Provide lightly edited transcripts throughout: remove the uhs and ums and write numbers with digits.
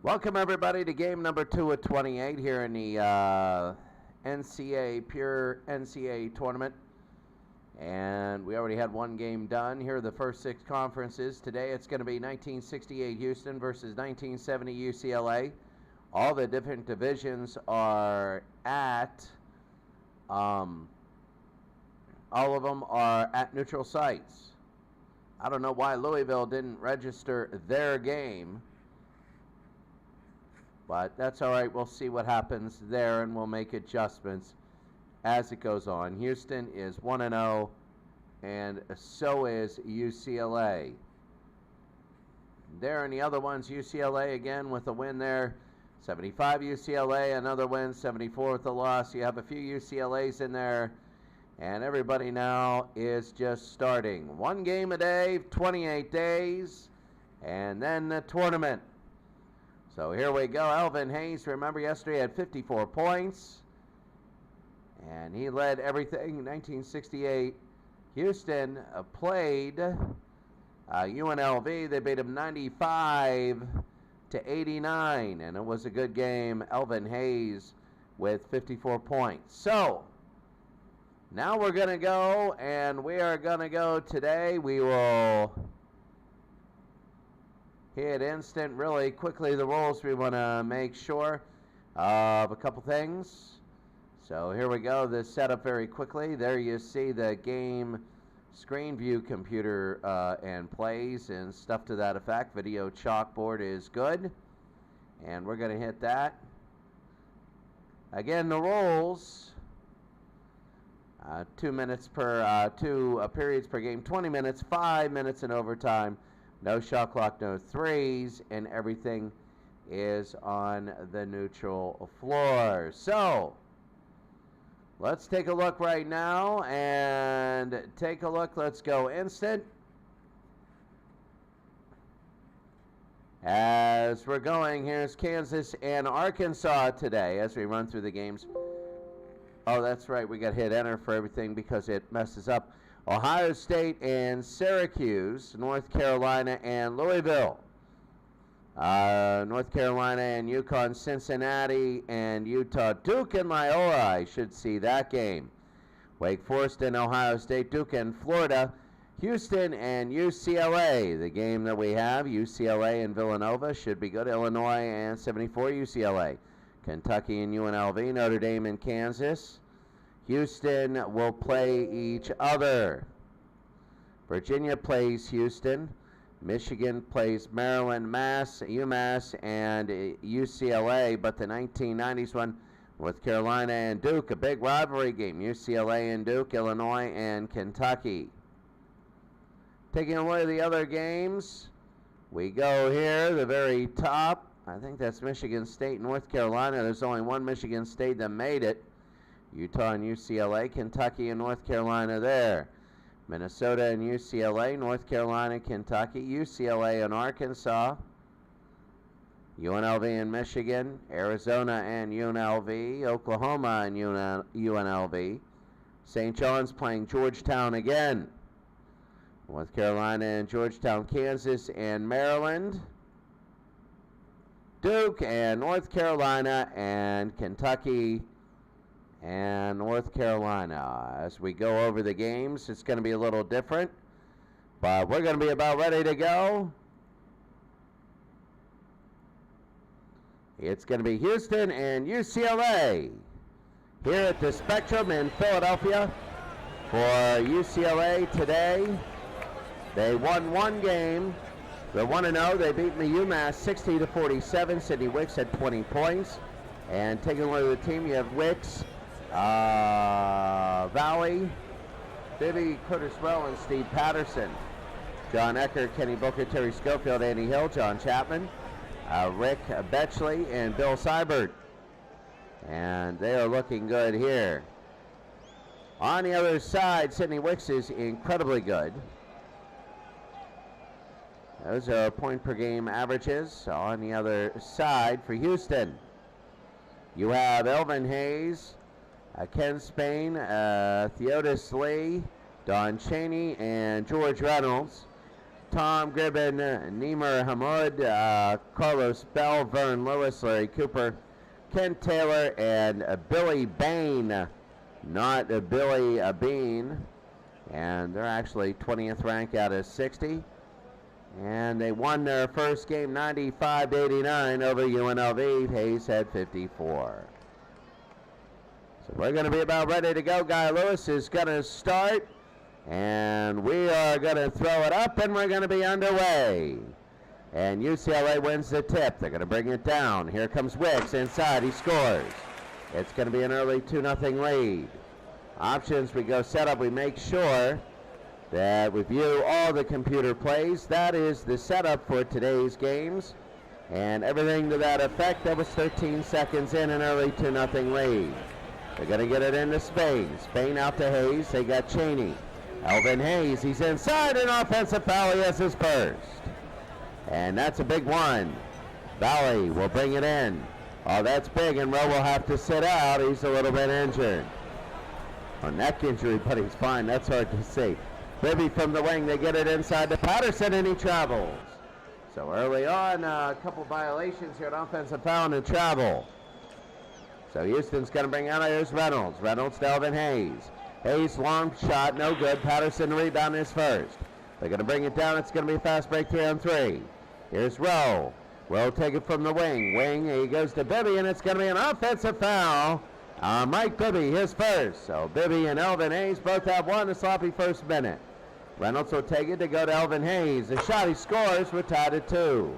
Welcome everybody to game number 2 of 28 here in the pure NCAA tournament. And we already had one game done. Here are the first 6 conferences. Today it's going to be 1968 Houston versus 1970 UCLA. All the different divisions are at, all of them are at neutral sites. I don't know why Louisville didn't register their game, but that's all right. We'll see what happens there, and we'll make adjustments as it goes on. Houston is 1-0, and so is UCLA. There and the other ones, UCLA again with a win there. 75 UCLA, another win, 74 with the loss. You have a few UCLAs in there, and everybody now is just starting. One game a day, 28 days, and then the tournament. So here we go. Elvin Hayes, remember yesterday, had 54 points. And he led everything. 1968 Houston played UNLV. They beat them 95-89. And it was a good game. Elvin Hayes with 54 points. So now we're going to go. And we are going to go today. We will hit instant really quickly the rules. We want to make sure of a couple things. So here we go. This set up very quickly. There you see the game screen view computer and plays and stuff to that effect. Video chalkboard is good. And we're going to hit that. Again, the rules. 2 minutes per 2 periods per game. 20 minutes, 5 minutes in overtime. No shot clock, no threes, and everything is on the neutral floor. So, let's take a look right now and take a look. Let's go instant. As we're going, here's Kansas and Arkansas today as we run through the games. Oh, that's right. We got hit enter for everything because it messes up. Ohio State and Syracuse, North Carolina and Louisville, North Carolina and UConn, Cincinnati and Utah, Duke and Loyola. I should see that game. Wake Forest and Ohio State, Duke and Florida, Houston and UCLA. The game that we have, UCLA and Villanova, should be good. Illinois and 74 UCLA, Kentucky and UNLV, Notre Dame and Kansas. Houston will play each other. Virginia plays Houston. Michigan plays Maryland, UMass, and UCLA. But the 1990s one, North Carolina and Duke, a big rivalry game. UCLA and Duke, Illinois and Kentucky. Taking a look at the other games, we go here, the very top. I think that's Michigan State, North Carolina. There's only one Michigan State that made it. Utah and UCLA, Kentucky and North Carolina there. Minnesota and UCLA, North Carolina, Kentucky, UCLA and Arkansas, UNLV and Michigan, Arizona and UNLV, Oklahoma and UNLV. St. John's playing Georgetown again. North Carolina and Georgetown, Kansas and Maryland. Duke and North Carolina and Kentucky and North Carolina. As we go over the games, it's going to be a little different, but we're going to be about ready to go. It's going to be Houston and UCLA here at the Spectrum in Philadelphia for UCLA today. They won one game. They're 1-0. They beat the UMass 60-47. Sidney Wicks had 20 points. And taking a look at the team, you have Wicks, Valley, Bibby, Curtis Rowe, and Steve Patterson. John Ecker, Kenny Booker, Terry Schofield, Andy Hill, John Chapman, Rick Betchley, and Bill Seibert. And they are looking good here. On the other side, Sidney Wicks is incredibly good. Those are point per game averages. On the other side for Houston, you have Elvin Hayes, Ken Spain, Theodis Lee, Don Chaney, and George Reynolds. Tom Gribben, Neemer Hamoud, Carlos Bell, Vern Lewis, Larry Cooper, Ken Taylor, and Billy Bain, not Billy Bean. And they're actually 20th ranked out of 60. And they won their first game 95-89 over UNLV. Hayes had 54. So we're going to be about ready to go. Guy Lewis is going to start. And we are going to throw it up, and we're going to be underway. And UCLA wins the tip. They're going to bring it down. Here comes Wicks inside. He scores. It's going to be an early 2-0 lead. Options, we go setup. We make sure that we view all the computer plays. That is the setup for today's games. And everything to that effect. That was 13 seconds in, an early 2-0 lead. They're going to get it into Spain. Spain out to Hayes. They got Cheney. Elvin Hayes, he's inside, an offensive foul. He has his first. And that's a big one. Valley will bring it in. Oh, that's big, and Rowe will have to sit out. He's a little bit injured. A neck injury, but he's fine. That's hard to see. Bibby from the wing, they get it inside to Patterson, and he travels. So early on, a couple violations here, an offensive foul and a travel. So Houston's going to bring out, here's Reynolds. Reynolds to Elvin Hayes. Hayes, long shot, no good. Patterson rebound his first. They're going to bring it down. It's going to be a fast break 3-on-3. Here's Rowe. Rowe take it from the wing. He goes to Bibby, and it's going to be an offensive foul. Mike Bibby, his first. So Bibby and Elvin Hayes both have one, a sloppy first minute. Reynolds will take it to go to Elvin Hayes. The shot, he scores. We're tied at 2.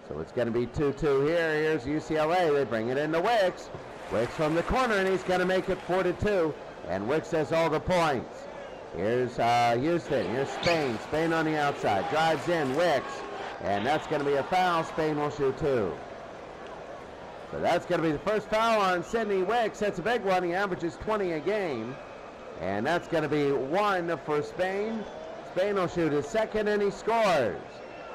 So it's going to be 2-2 here. Here's UCLA. They bring it into Wicks. Wicks from the corner, and he's going to make it 4-2. And Wicks has all the points. Here's Houston. Here's Spain. Spain on the outside. Drives in. Wicks. And that's going to be a foul. Spain will shoot 2. So that's going to be the first foul on Sidney Wicks. That's a big one. He averages 20 a game. And that's going to be 1 for Spain. Spain will shoot his second, and he scores.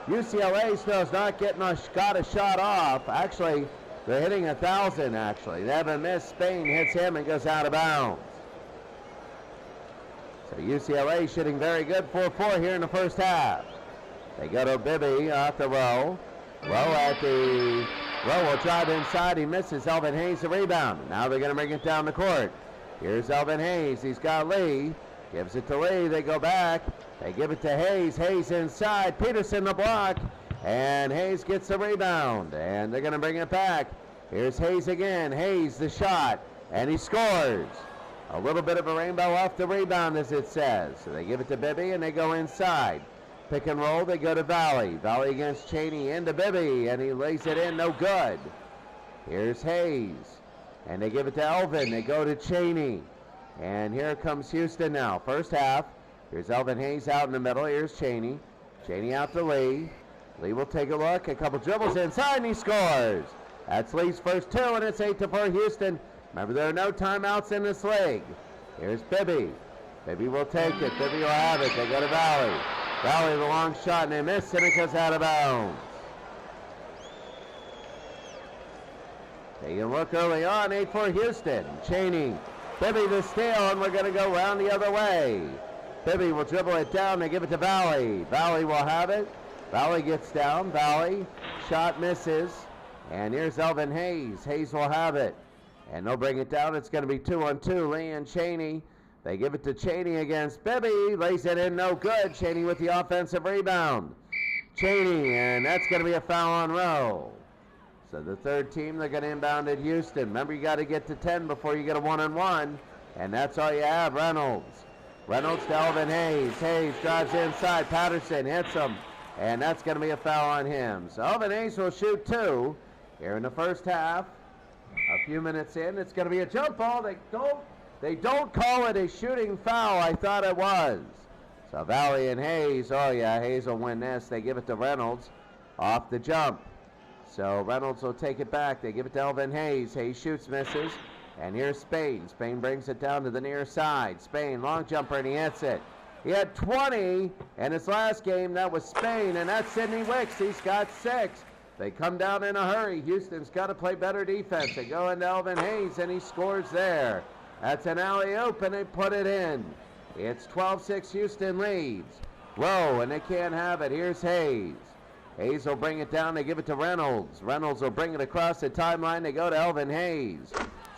UCLA still is not got a shot off. Actually, they're hitting 1,000, actually. They haven't missed. Spain hits him and goes out of bounds. So UCLA shooting very good, 4-4 here in the first half. They go to Bibby off the Rowe. Rowe will drive inside. He misses. Elvin Hayes the rebound. Now they're going to bring it down the court. Here's Elvin Hayes. He's got Lee. Gives it to Lee. They go back. They give it to Hayes. Hayes inside. Peterson the block. And Hayes gets the rebound. And they're going to bring it back. Here's Hayes again. Hayes the shot. And he scores. A little bit of a rainbow off the rebound, as it says. So they give it to Bibby, and they go inside. Pick and roll, they go to Valley. Valley against Cheney, into Bibby, and he lays it in, no good. Here's Hayes, and they give it to Elvin. They go to Cheney, and here comes Houston now. First half, here's Elvin Hayes out in the middle. Here's Cheney. Cheney out to Lee. Lee will take a look, a couple dribbles inside, and he scores. That's Lee's first 2, and it's 8-4 Houston. Remember, there are no timeouts in this league. Here's Bibby. Bibby will take it. Bibby will have it. They go to Valley. Valley, the long shot, and they miss, and it goes out of bounds. Take a look early on, 8-4 Houston. Cheney. Bibby the steal, and we're going to go round the other way. Bibby will dribble it down. They give it to Valley. Valley will have it. Valley gets down. Valley. Shot misses. And here's Elvin Hayes. Hayes will have it. And they'll bring it down. It's going to be 2-on-2. Lee and Cheney. They give it to Cheney against Bibby. Lays it in, no good. Cheney with the offensive rebound. Cheney, and that's going to be a foul on Rowe. So the third team, they're going to inbound at Houston. Remember, you got to get to 10 before you get a 1-on-1. And that's all you have. Reynolds. Reynolds to Elvin Hayes. Hayes drives inside. Patterson hits him. And that's going to be a foul on him. So Elvin Hayes will shoot 2 here in the first half. A few minutes in, it's going to be a jump ball. They don't call it a shooting foul. I thought it was. So Valley and Hayes, oh yeah, Hayes will win this. They give it to Reynolds off the jump. So Reynolds will take it back. They give it to Elvin Hayes. Hayes shoots, misses. And here's Spain. Spain brings it down to the near side. Spain, long jumper, and he hits it. He had 20 in his last game. That was Spain, and that's Sidney Wicks. He's got 6. They come down in a hurry. Houston's got to play better defense. They go into Elvin Hayes, and he scores there. That's an alley-oop, and they put it in. It's 12-6 Houston leads. Rowe, and they can't have it. Here's Hayes. Hayes will bring it down. They give it to Reynolds. Reynolds will bring it across the timeline. They go to Elvin Hayes.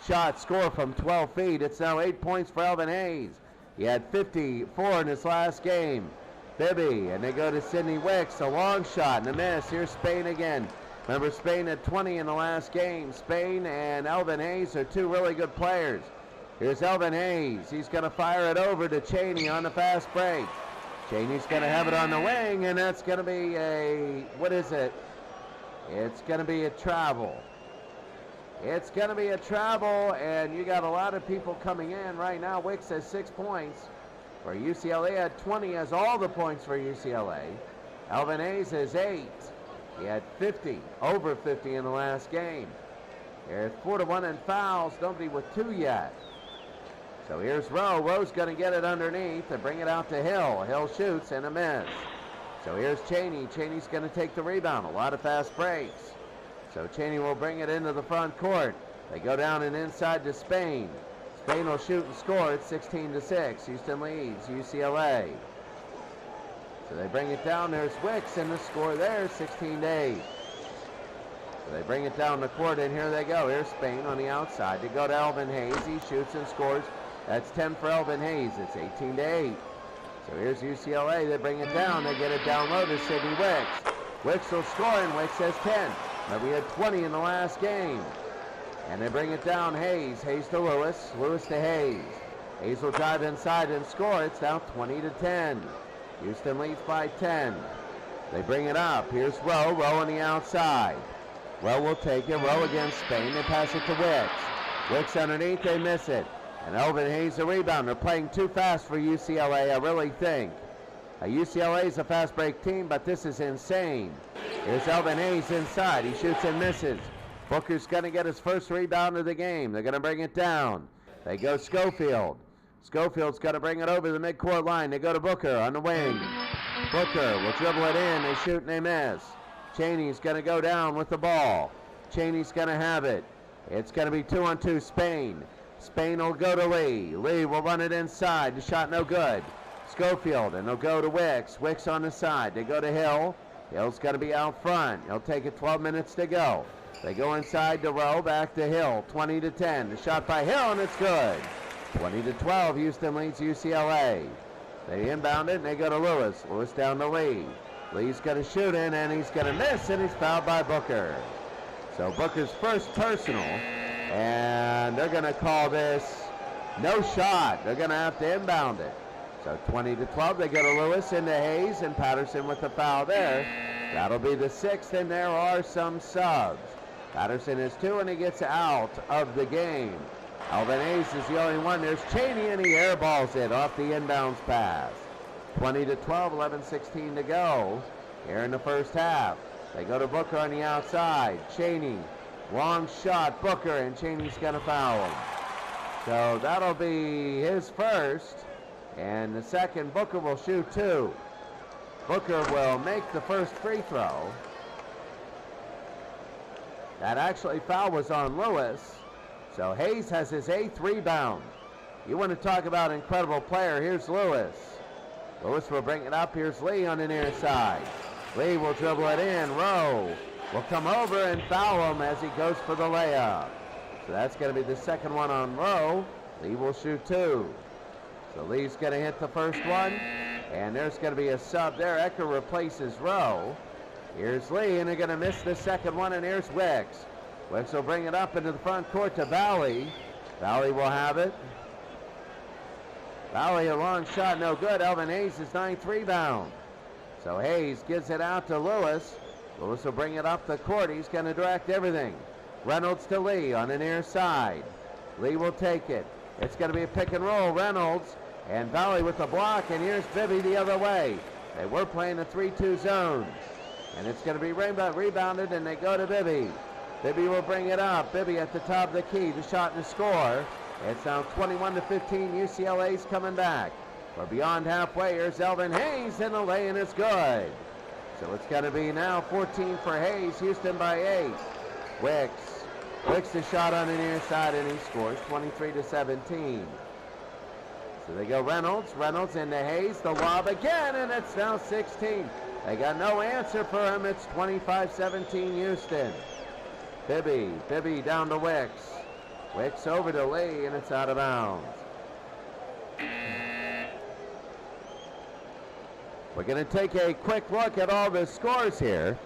Shot, score from 12 feet. It's now 8 points for Elvin Hayes. He had 54 in his last game. Bibby, and they go to Sidney Wicks. A long shot and a miss. Here's Spain again. Remember, Spain had 20 in the last game. Spain and Elvin Hayes are two really good players. Here's Elvin Hayes. He's going to fire it over to Cheney on the fast break. Cheney's going to have it on the wing, and that's going to be a, what is it? It's going to be a travel. It's going to be a travel, and you got a lot of people coming in right now. Wicks has 6 points for UCLA. Had 20, has all the points for UCLA. Elvin Hayes has 8. He had 50, over 50 in the last game. There's 4-1 in fouls. Nobody with 2 yet. So here's Rowe. Rowe's going to get it underneath and bring it out to Hill. Hill shoots and a miss. So here's Cheney. Cheney's going to take the rebound. A lot of fast breaks. So Cheney will bring it into the front court. They go down and inside to Spain. Spain will shoot and score. It's 16-6. Houston leads UCLA. So they bring it down. There's Wicks, and the score there, 16-8. So they bring it down the court, and here they go. Here's Spain on the outside. They go to Elvin Hayes. He shoots and scores. That's 10 for Elvin Hayes. It's 18-8. So here's UCLA. They bring it down. They get it down low to Sidney Wicks. Wicks will score, and Wicks has 10. But we had 20 in the last game. And they bring it down. Hayes. Hayes to Lewis. Lewis to Hayes. Hayes will drive inside and score. It's now 20-10. Houston leads by 10. They bring it up. Here's Rowe. Rowe on the outside. Rowe will take it. Rowe against Spain. They pass it to Wicks. Wicks underneath. They miss it. And Elvin Hayes a rebound. They're playing too fast for UCLA, I really think. UCLA is a fast break team, but this is insane. Here's Elvin Hayes inside. He shoots and misses. Booker's going to get his first rebound of the game. They're going to bring it down. They go Schofield. Schofield's got to bring it over the midcourt line. They go to Booker on the wing. Booker will dribble it in. They shoot and they miss. Cheney's going to go down with the ball. Cheney's going to have it. It's going to be 2-on-2 Spain. Spain will go to Lee. Lee will run it inside. The shot no good. Schofield, and they'll go to Wicks. Wicks on the side. They go to Hill. Hill's got to be out front. He'll take it 12 minutes to go. They go inside to Rowe. Back to Hill. 20-10. The shot by Hill, and it's good. 20-12, Houston leads UCLA. They inbound it, and they go to Lewis. Lewis down to Lee. Lee's going to shoot in, and he's going to miss, and he's fouled by Booker. So Booker's first personal, and they're going to call this no shot. They're going to have to inbound it. So 20-12, they go to Lewis into Hayes, and Patterson with the foul there. That'll be the 6th, and there are some subs. Patterson is 2, and he gets out of the game. Elvin Hayes is the only one. There's Cheney, and he airballs it off the inbounds pass. 20-12, 11:16 to go here in the first half. They go to Booker on the outside. Cheney, long shot, Booker, and Cheney's going to foul him. So that'll be his first, and the second, Booker will shoot 2. Booker will make the first free throw. That actually foul was on Lewis. So Hayes has his 8th rebound. You want to talk about an incredible player. Here's Lewis. Lewis will bring it up. Here's Lee on the near side. Lee will dribble it in. Rowe will come over and foul him as he goes for the layup. So that's going to be the second one on Rowe. Lee will shoot 2. So Lee's going to hit the first one. And there's going to be a sub there. Ecker replaces Rowe. Here's Lee, and they're going to miss the second one. And here's Wicks. Wicks will bring it up into the front court to Valley. Valley will have it. Valley, a long shot, no good. Elvin Hayes' 9th rebound. So Hayes gives it out to Lewis. Lewis will bring it up the court. He's going to direct everything. Reynolds to Lee on the near side. Lee will take it. It's going to be a pick and roll. Reynolds and Valley with the block, and here's Bibby the other way. They were playing a 3-2 zone. And it's going to be rebounded, and they go to Bibby. Bibby will bring it up. Bibby at the top of the key. The shot and the score. It's now 21-15. UCLA's coming back. We're beyond halfway. Here's Elvin Hayes, and the lay-in is good. So it's going to be now 14 for Hayes. Houston by 8. Wicks. Wicks the shot on the near side, and he scores 23-17. So they go Reynolds into Hayes, the lob again, and it's now 16. They got no answer for him. It's 25-17 Houston. Bibby down to Wicks. Wicks over to Lee, and it's out of bounds. We're going to take a quick look at all the scores here.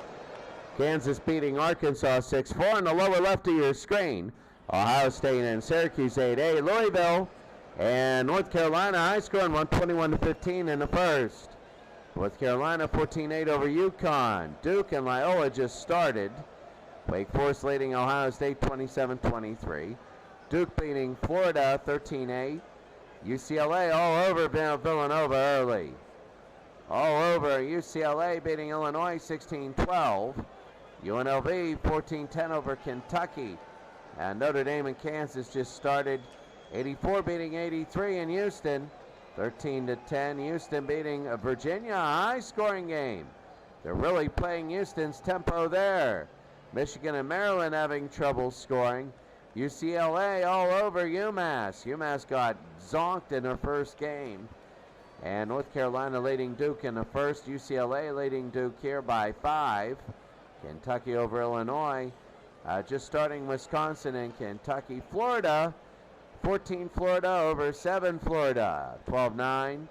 Kansas beating Arkansas 6-4 on the lower left of your screen. Ohio State and Syracuse 8-8. Louisville and North Carolina high scoring 121-15 in the first. North Carolina 14-8 over UConn. Duke and Loyola just started. Wake Forest leading Ohio State 27-23. Duke beating Florida 13-8. UCLA all over Villanova early. All over UCLA beating Illinois 16-12. UNLV 14-10 over Kentucky. And Notre Dame and Kansas just started. 84 beating 83 in Houston. 13-10. Houston beating Virginia, a high-scoring game. They're really playing Houston's tempo there. Michigan and Maryland having trouble scoring. UCLA all over UMass. UMass got zonked in their first game. And North Carolina leading Duke in the first. UCLA leading Duke here by 5. Kentucky over Illinois. Just starting Wisconsin and Kentucky. Florida, 14 Florida over 7 Florida. 12-9.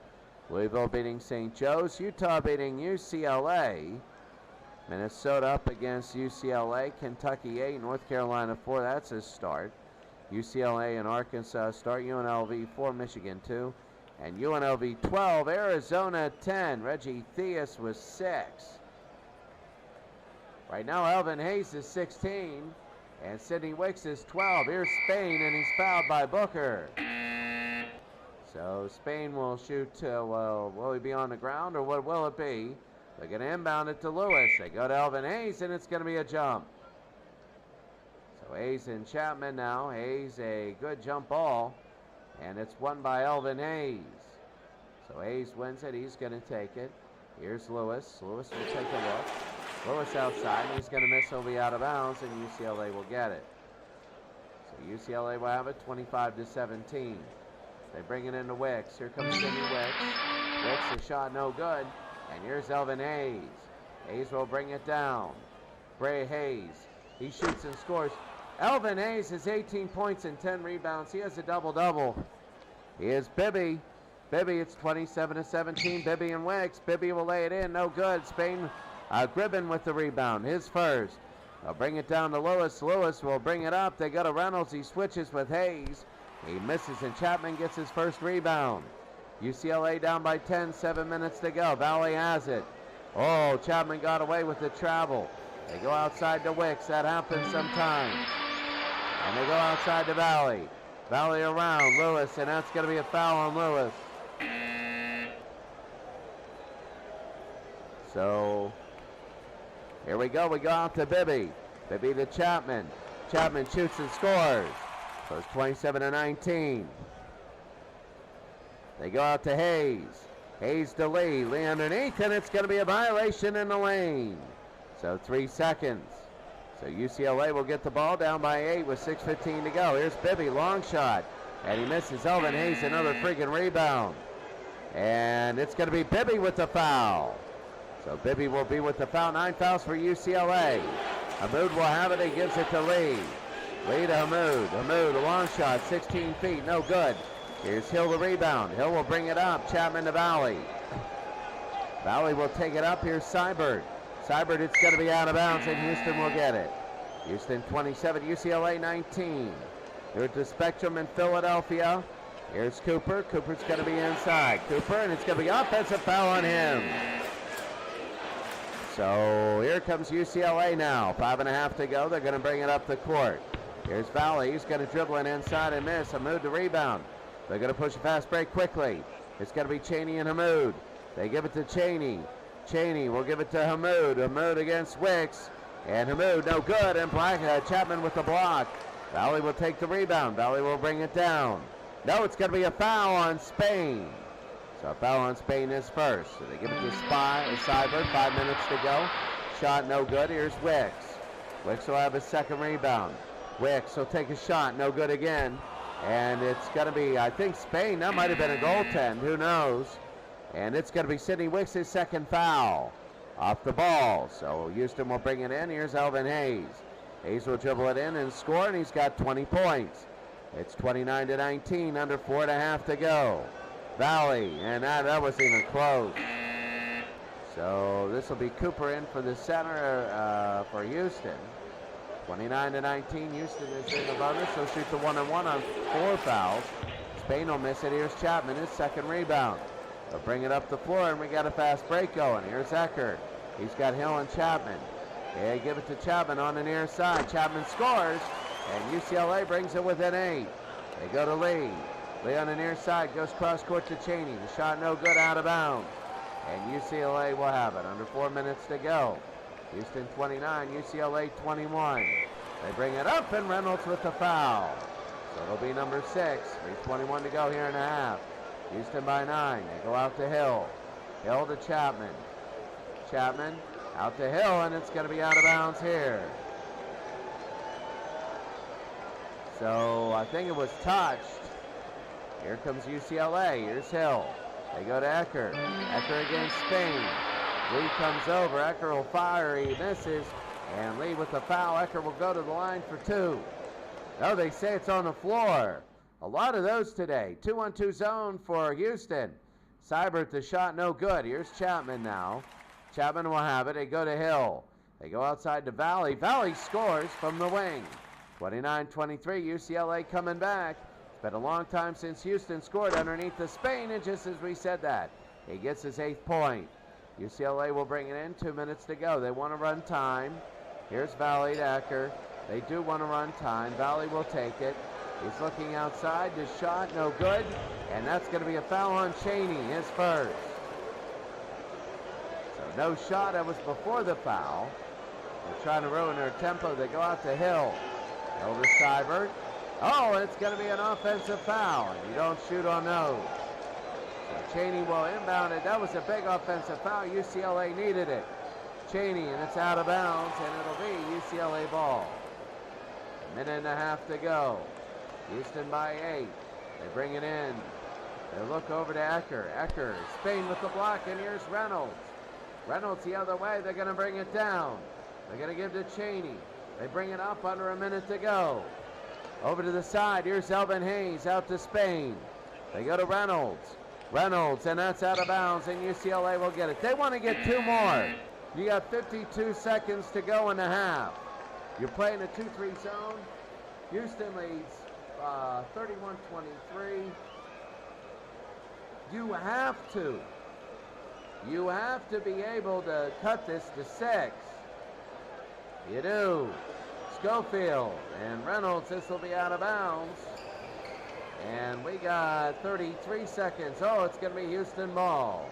Louisville beating St. Joe's. Utah beating UCLA. Minnesota up against UCLA. Kentucky 8, North Carolina 4. That's a start. UCLA and Arkansas start. UNLV 4, Michigan 2. And UNLV 12, Arizona 10. Reggie Theus was 6. Right now, Elvin Hayes is 16. And Sidney Wicks is 12. Here's Spain, and he's fouled by Booker. So Spain will shoot, will he be on the ground, or what will it be? They're going to inbound it to Lewis. They go to Elvin Hayes, and it's going to be a jump. So Hayes and Chapman now. Hayes, a good jump ball, and it's won by Elvin Hayes. So Hayes wins it. He's going to take it. Here's Lewis. Lewis will take a look. Lewis outside, and he's going to miss. He'll be out of bounds, and UCLA will get it. So UCLA will have it 25-17. They bring it into Wicks. Here comes Sidney Wicks. Wicks, a shot no good. And here's Elvin Hayes. Hayes will bring it down. Bray Hayes. He shoots and scores. Elvin Hayes has 18 points and 10 rebounds. He has a double-double. Here's Bibby. Bibby, it's 27-17. Bibby and Wicks. Bibby will lay it in. No good. Spain, Gribben with the rebound. His first. They'll bring it down to Lewis. Lewis will bring it up. They go to Reynolds. He switches with Hayes. He misses, and Chapman gets his first rebound. UCLA down by 10, 7 minutes to go. Valley has it. Oh, Chapman got away with the travel. They go outside to Wicks. That happens sometimes. And they go outside to Valley. Valley around Lewis, and that's going to be a foul on Lewis. So here we go. We go out to Bibby. Bibby to Chapman. Chapman shoots and scores. So it's 27-19. They go out to Hayes. Hayes to Lee. Lee underneath, and it's going to be a violation in the lane. So 3 seconds. So UCLA will get the ball down by 8 with 6:15 to go. Here's Bibby, long shot. And he misses. Elvin Hayes, another freaking rebound. And it's going to be Bibby with the foul. So Bibby will be with the foul. 9 fouls for UCLA. Hamoud will have it. He gives it to Lee. Lee to Hamoud. Hamoud, a long shot, 16 feet, no good. Here's Hill the rebound. Hill will bring it up. Chapman to Valley. Valley will take it up. Here's Seibert. Seibert, it's going to be out of bounds, and Houston will get it. Houston 27, UCLA 19. Here at the Spectrum in Philadelphia. Here's Cooper. Cooper's going to be inside. Cooper, and it's going to be offensive foul on him. So here comes UCLA now. 5.5 to go. They're going to bring it up the court. Here's Valley. He's going to dribble it inside and miss. Hamoud the rebound. They're going to push a fast break quickly. It's going to be Chaney and Hamoud. They give it to Chaney. Chaney will give it to Hamoud. Hamoud against Wicks. And Hamoud, no good. And Chapman with the block. Valley will take the rebound. Valley will bring it down. No, it's going to be a foul on Spain. So a foul on Spain is first. So they give it to Seibert. 5 minutes to go. Shot no good. Here's Wicks. Wicks will have his second rebound. Wicks will take a shot. No good again. And it's going to be, I think, Spain. That might have been a goaltend. Who knows? And it's going to be Sidney Wicks' second foul off the ball. So Houston will bring it in. Here's Elvin Hayes. Hayes will dribble it in and score, and he's got 20 points. It's 29-19, under 4.5 to go. Valley, and that wasn't even close. So this will be Cooper in for the center for Houston. 29-19, Houston is in the bonus. They'll shoot the 1-on-1 on 4 fouls. Spain will miss it. Here's Chapman, his second rebound. They'll bring it up the floor, and we got a fast break going. Here's Eckert. He's got Hill and Chapman. They give it to Chapman on the near side. Chapman scores, and UCLA brings it within 8. They go to Lee. Lee on the near side goes cross court to Cheney. The shot no good, out of bounds. And UCLA will have it. Under 4 minutes to go. Houston 29, UCLA 21. They bring it up, and Reynolds with the foul. So it'll be number 6. 3:21 to go here in the half. Houston by 9. They go out to Hill. Hill to Chapman. Chapman out to Hill, and it's going to be out of bounds here. So I think it was touched. Here comes UCLA. Here's Hill. They go to Eckert. Eckert against Spain. Lee comes over. Eckert will fire. He misses. And Lee with the foul. Eckert will go to the line for 2. No, they say it's on the floor. A lot of those today. 2-on-2 zone for Houston. Seibert, the shot no good. Here's Chapman now. Chapman will have it. They go to Hill. They go outside to Valley. Valley scores from the wing. 29-23, UCLA coming back. It's been a long time since Houston scored underneath the Spain, and just as we said that, he gets his 8th point. UCLA will bring it in. 2 minutes to go. They want to run time. Here's Valley to Eckert. They do want to run time. Valley will take it. He's looking outside. The shot no good, and that's going to be a foul on Cheney, his first. So no shot. That was before the foul. They're trying to ruin their tempo. They go out to Hill. Hill to Seibert. Oh, it's going to be an offensive foul. You don't shoot on those. So Cheney will inbound it. That was a big offensive foul. UCLA needed it. Cheney, and it's out of bounds, and it'll be UCLA ball. 1.5 minutes to go. Houston by 8. They bring it in. They look over to Eckert. Eckert, Spain with the block, and here's Reynolds. Reynolds the other way. They're going to bring it down. They're going to give to Cheney. They bring it up under 1 minute to go. Over to the side. Here's Elvin Hayes out to Spain. They go to Reynolds. Reynolds, and that's out of bounds, and UCLA will get it. They want to get 2 more. You got 52 seconds to go in the half. You're playing a 2-3 zone. Houston leads 31-23. You have to be able to cut this to 6. You do. Schofield and Reynolds, this will be out of bounds. And we got 33 seconds. Oh, it's going to be Houston ball.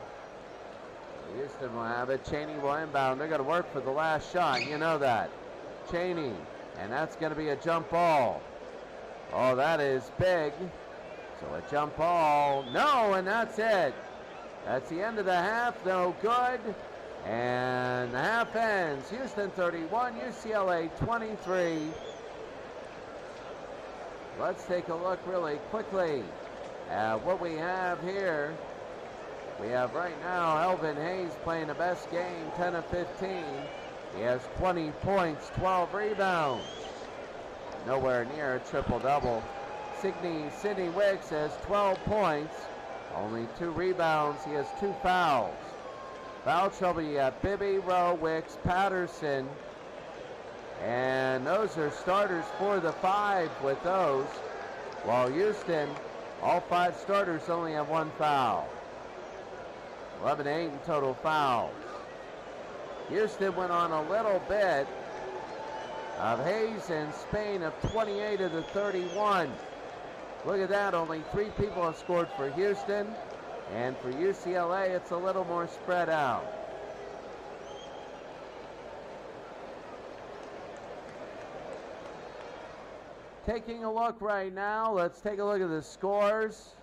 Houston will have it. Cheney will inbound. They're going to work for the last shot. You know that. Cheney, and that's going to be a jump ball. Oh, that is big. So a jump ball. No, and that's it. That's the end of the half. No good. And the half ends. Houston 31, UCLA 23. Let's take a look really quickly at what we have here. We have right now Elvin Hayes playing the best game, 10 of 15. He has 20 points, 12 rebounds. Nowhere near a triple-double. Sidney Wicks has 12 points, only 2 rebounds. He has 2 fouls. Foul trouble, you have Bibby, Rowe, Wicks, Patterson. And those are starters for the 5 with those. While Houston, all 5 starters only have 1 foul. 11-8 in total fouls. Houston went on a little bit of Hayes and Spain of 28 of the 31. Look at that, only 3 people have scored for Houston. And for UCLA, it's a little more spread out. Taking a look right now, let's take a look at the scores.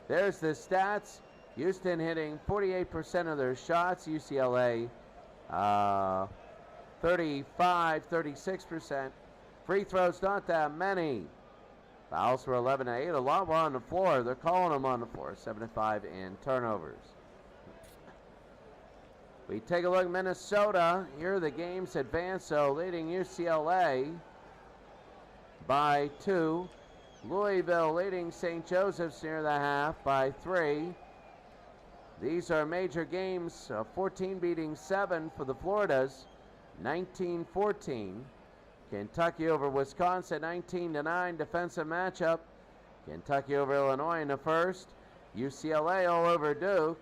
There's the stats. Houston hitting 48% of their shots. UCLA 35, 36%. Free throws, not that many. Fouls were 11-8. A lot were on the floor. They're calling them on the floor. 7-5 in turnovers. We take a look at Minnesota. Here the games advance, so leading UCLA by 2. Louisville leading St. Joseph's near the half by 3. These are major games. 14 beating 7 for the Floridas. 19-14. Kentucky over Wisconsin, 19-9 defensive matchup. Kentucky over Illinois in the first. UCLA all over Duke.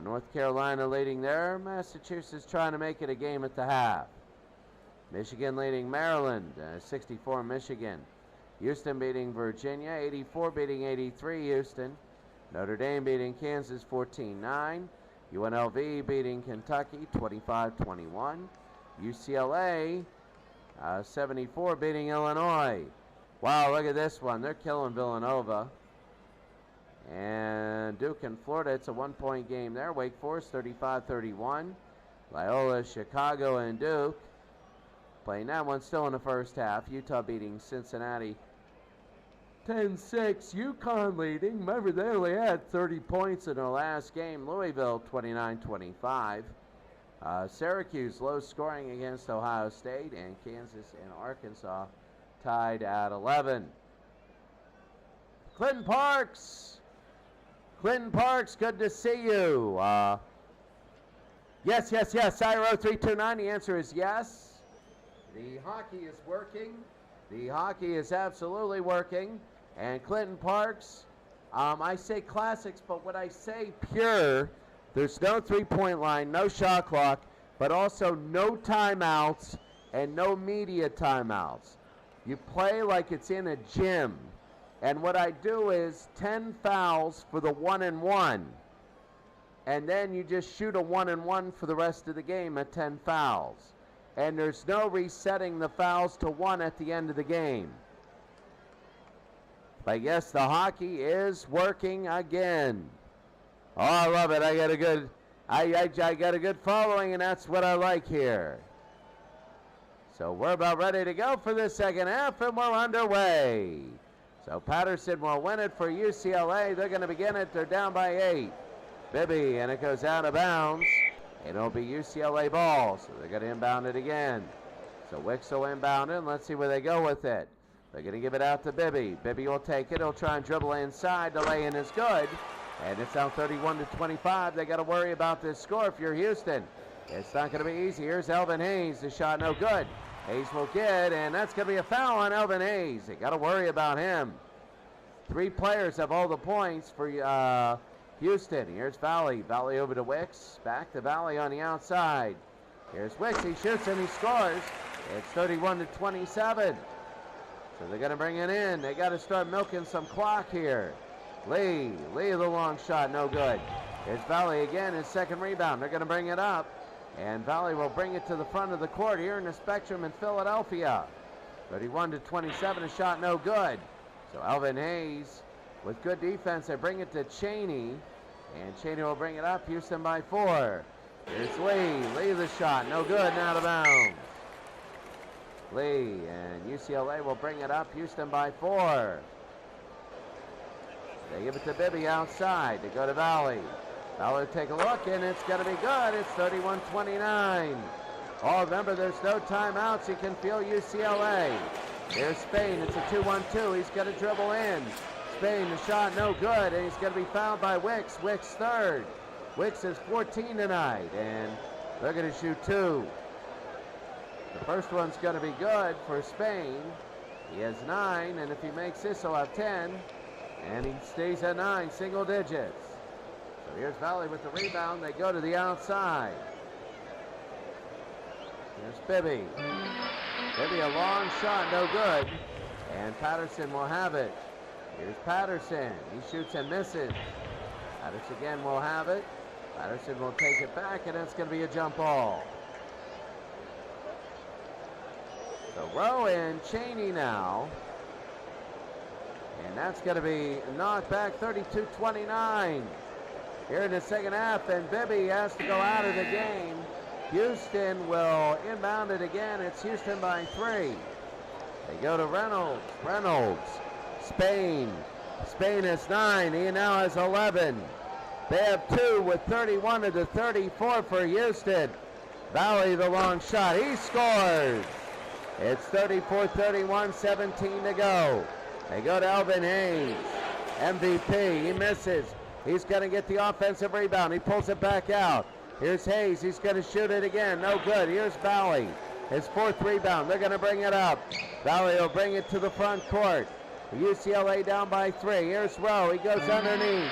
North Carolina leading there. Massachusetts trying to make it a game at the half. Michigan leading Maryland, 64 Michigan. Houston beating Virginia, 84 beating 83 Houston. Notre Dame beating Kansas 14-9. UNLV beating Kentucky 25-21. UCLA 74 beating Illinois. Wow, look at this one. They're killing Villanova. And Duke and Florida, it's a 1-point game there. Wake Forest 35-31. Loyola, Chicago, and Duke playing that one still in the first half. Utah beating Cincinnati 10-6. UConn leading. Remember, they only had 30 points in their last game. Louisville 29-25. Syracuse low scoring against Ohio State, and Kansas and Arkansas tied at 11. Clinton Parks, good to see you. Yes. Iro 329. The answer is yes. The hockey is working. The hockey is absolutely working. And Clinton Parks, I say classics, but when I say pure, there's no three-point line, no shot clock, but also no timeouts and no media timeouts. You play like it's in a gym. And what I do is 10 fouls for the 1-and-1. And then you just shoot a 1-and-1 for the rest of the game at 10 fouls. And there's no resetting the fouls to 1 at the end of the game. But yes, the hockey is working again. Oh, I love it. I got a good following, and that's what I like here. So we're about ready to go for the second half, and we're underway. So Patterson will win it for UCLA. They're going to begin it. They're down by 8. Bibby, and it goes out of bounds. It'll be UCLA ball, so they're going to inbound it again. So Wicks will inbound it, and let's see where they go with it. They're going to give it out to Bibby. Bibby will take it. He'll try and dribble inside. The lay-in is good. And it's now 31-25. They got to worry about this score if you're Houston. It's not going to be easy. Here's Elvin Hayes. The shot no good. Hayes will get, and that's going to be a foul on Elvin Hayes. They got to worry about him. 3 players have all the points for Houston. Here's Valley. Valley over to Wicks. Back to Valley on the outside. Here's Wicks. He shoots and he scores. It's 31-27. So they're going to bring it in. They got to start milking some clock here. Lee the long shot, no good. Here's Valley again, his second rebound. They're going to bring it up. And Valley will bring it to the front of the court here in the Spectrum in Philadelphia. 31-27, a shot no good. So Elvin Hayes with good defense. They bring it to Chaney. And Chaney will bring it up. Houston by 4. Here's Lee the shot, no good and out of bounds. Lee and UCLA will bring it up. Houston by 4. They give it to Bibby outside. They go to Valley. Valley will take a look, and it's going to be good. It's 31-29. Oh, remember, there's no timeouts. You can feel UCLA. Here's Spain. It's a 2-1-2. He's going to dribble in. Spain, the shot no good, and he's going to be fouled by Wicks. Wicks third. Wicks is 14 tonight, and they're going to shoot 2. The first one's going to be good for Spain. He has 9, and if he makes this, he'll have 10. And he stays at 9, single digits. So here's Valley with the rebound. They go to the outside. Here's Bibby. Bibby, a long shot, no good. And Patterson will have it. Here's Patterson. He shoots and misses. Patterson again will have it. Patterson will take it back, and it's going to be a jump ball. So Rowe and Chaney now. And that's going to be knocked back 32-29 here in the second half. And Bibby has to go out of the game. Houston will inbound it again. It's Houston by 3. They go to Reynolds. Reynolds. Spain. Spain has 9. He now has 11. They have 2 with 31 to 34 for Houston. Valley the long shot. He scores. It's 34-31, 17 to go. They go to Elvin Hayes. MVP. He misses. He's going to get the offensive rebound. He pulls it back out. Here's Hayes. He's going to shoot it again. No good. Here's Valley. His 4th rebound. They're going to bring it up. Valley will bring it to the front court. UCLA down by 3. Here's Rowe. He goes underneath.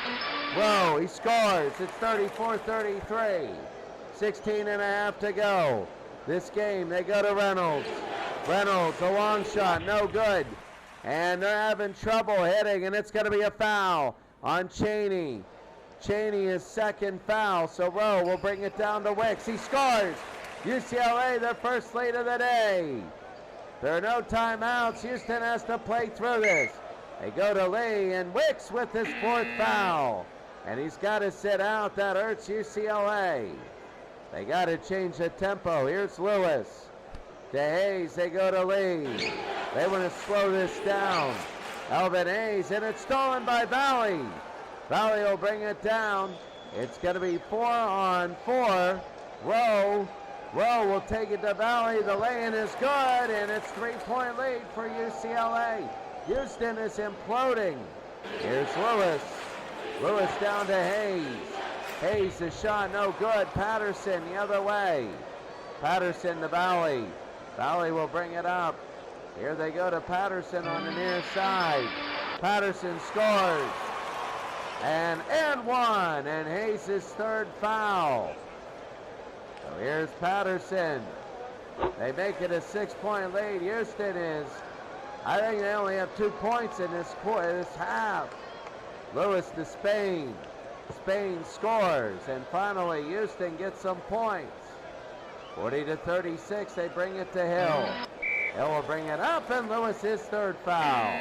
Rowe. He scores. It's 34-33. 16 and a half to go. This game, they go to Reynolds. Reynolds, a long shot. No good. And they're having trouble hitting, and it's going to be a foul on Cheney. Cheney is 2nd foul, so Rowe will bring it down to Wicks. He scores. UCLA, their first lead of the day. There are no timeouts. Houston has to play through this. They go to Lee, and Wicks with his 4th foul. And he's got to sit out. That hurts UCLA. They got to change the tempo. Here's Lewis. To Hayes, they go to Lee. They want to slow this down. Elvin Hayes, and it's stolen by Valley. Valley will bring it down. It's going to be 4-on-4. Rowe will take it to Valley. The lay-in is good, and it's 3-point lead for UCLA. Houston is imploding. Here's Lewis. Lewis down to Hayes. Hayes, the shot, no good. Patterson the other way. Patterson to Valley. Valley will bring it up. Here they go to Patterson on the near side. Patterson scores. And one. And Hayes' 3rd foul. So here's Patterson. They make it a 6-point lead. Houston is, I think they only have 2 points in this half. Lewis to Spain. Spain scores. And finally, Houston gets some points. 40-36, they bring it to Hill. Hill will bring it up, and Lewis his 3rd foul.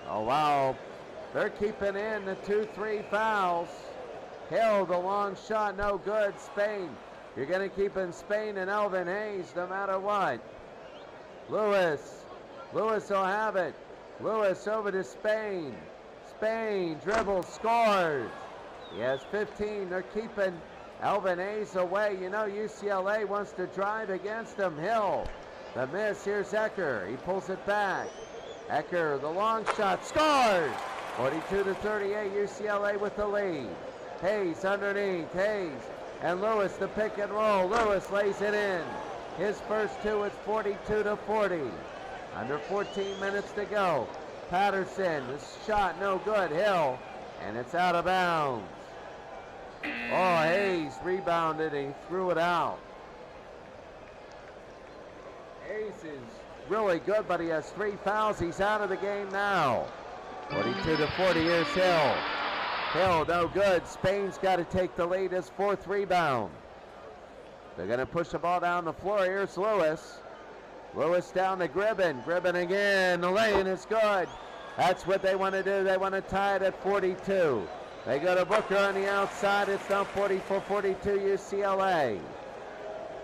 Oh, wow. They're keeping in the 2-3 fouls. Hill, the long shot, no good. Spain, you're going to keep in Spain and Elvin Hayes no matter what. Lewis will have it. Lewis over to Spain. Spain dribbles, scores. He has 15. They're keeping Elvin Hayes away. You know UCLA wants to drive against him. Hill, the miss. Here's Ecker. He pulls it back. Ecker, the long shot, scores. 42-38, UCLA with the lead. Hayes underneath. Hayes and Lewis, the pick and roll. Lewis lays it in. His first 2, it's 42-40. Under 14 minutes to go. Patterson, the shot no good. Hill, and it's out of bounds. Oh, Hayes rebounded and he threw it out. Hayes is really good, but he has 3 fouls. He's out of the game now. 42-40, here's Hill. Hill, no good. Spain's got to take the lead, his 4th rebound. They're going to push the ball down the floor. Here's Lewis. Lewis down to Gribben. Gribben again. The lane is good. That's what they want to do. They want to tie it at 42. They go to Booker on the outside. It's now 44-42 UCLA.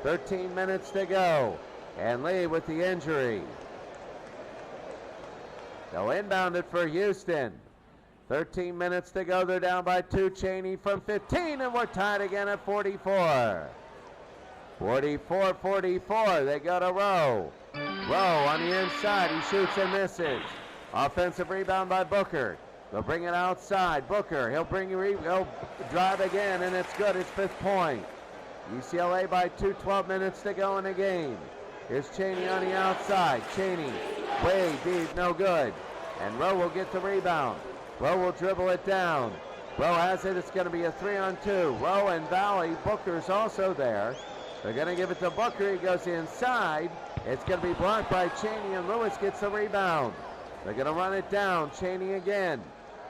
13 minutes to go. And Lee with the injury. So inbounded for Houston. 13 minutes to go. They're down by 2. Cheney from 15, and we're tied again at 44. 44-44. They go to Rowe. Rowe on the inside. He shoots and misses. Offensive rebound by Booker. They'll bring it outside. Booker, he'll drive again, and it's good. His 5th point. UCLA by 2, 12 minutes to go in the game. Here's Cheney on the outside. Cheney, way deep, no good. And Rowe will get the rebound. Rowe will dribble it down. Rowe has it. It's going to be a 3-on-2. Rowe and Valley. Booker's also there. They're going to give it to Booker. He goes inside. It's going to be blocked by Cheney, and Lewis gets the rebound. They're going to run it down. Cheney again.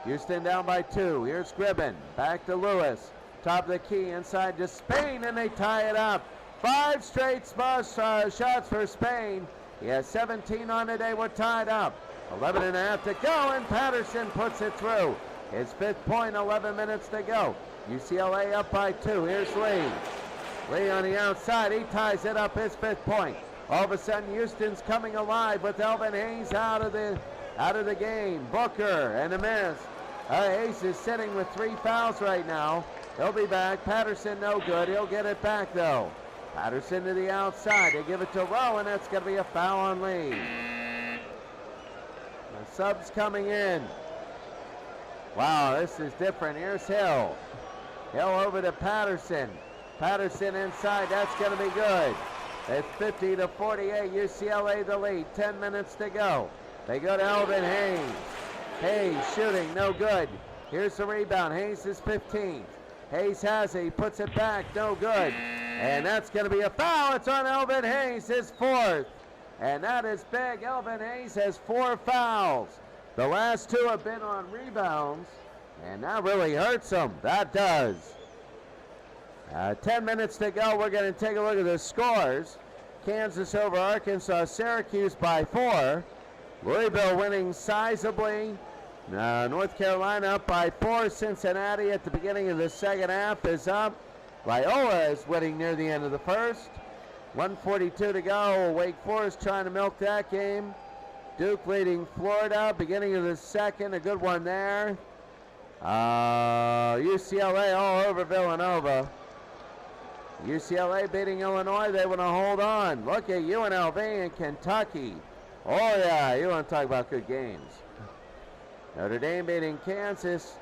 Houston down by 2. Here's Gribben. Back to Lewis. Top of the key inside to Spain, and they tie it up. 5 straight shots for Spain. He has 17 on the day. We're tied up. 11 and a half to go, and Patterson puts it through. His 5th point, 11 minutes to go. UCLA up by 2. Here's Lee. Lee on the outside. He ties it up, his 5th point. All of a sudden, Houston's coming alive with Elvin Hayes out of the game. Booker and a miss. Hayes is sitting with 3 fouls right now. He'll be back. Patterson no good. He'll get it back though. Patterson to the outside. They give it to Rowe, and that's going to be a foul on Lee. The subs coming in. Wow, this is different. Here's Hill. Hill over to Patterson. Patterson inside. That's going to be good. It's 50-48. UCLA the lead. 10 minutes to go. They go to Elvin Hayes. Hayes shooting. No good. Here's the rebound. Hayes is 15th. Hayes has it. He puts it back. No good. And that's going to be a foul. It's on Elvin Hayes, his 4th. And that is big. Elvin Hayes has 4 fouls. The last 2 have been on rebounds. And that really hurts him. That does. 10 minutes to go. We're going to take a look at the scores. Kansas over Arkansas. Syracuse by 4. Louisville winning sizably. North Carolina up by 4. Cincinnati at the beginning of the second half is up. Loyola is winning near the end of the first. 1:42 to go. Wake Forest trying to milk that game. Duke leading Florida. Beginning of the second. A good one there. UCLA all over Villanova. UCLA beating Illinois. They want to hold on. Look at UNLV and Kentucky. Oh, yeah. You want to talk about good games. Notre Dame beating Kansas.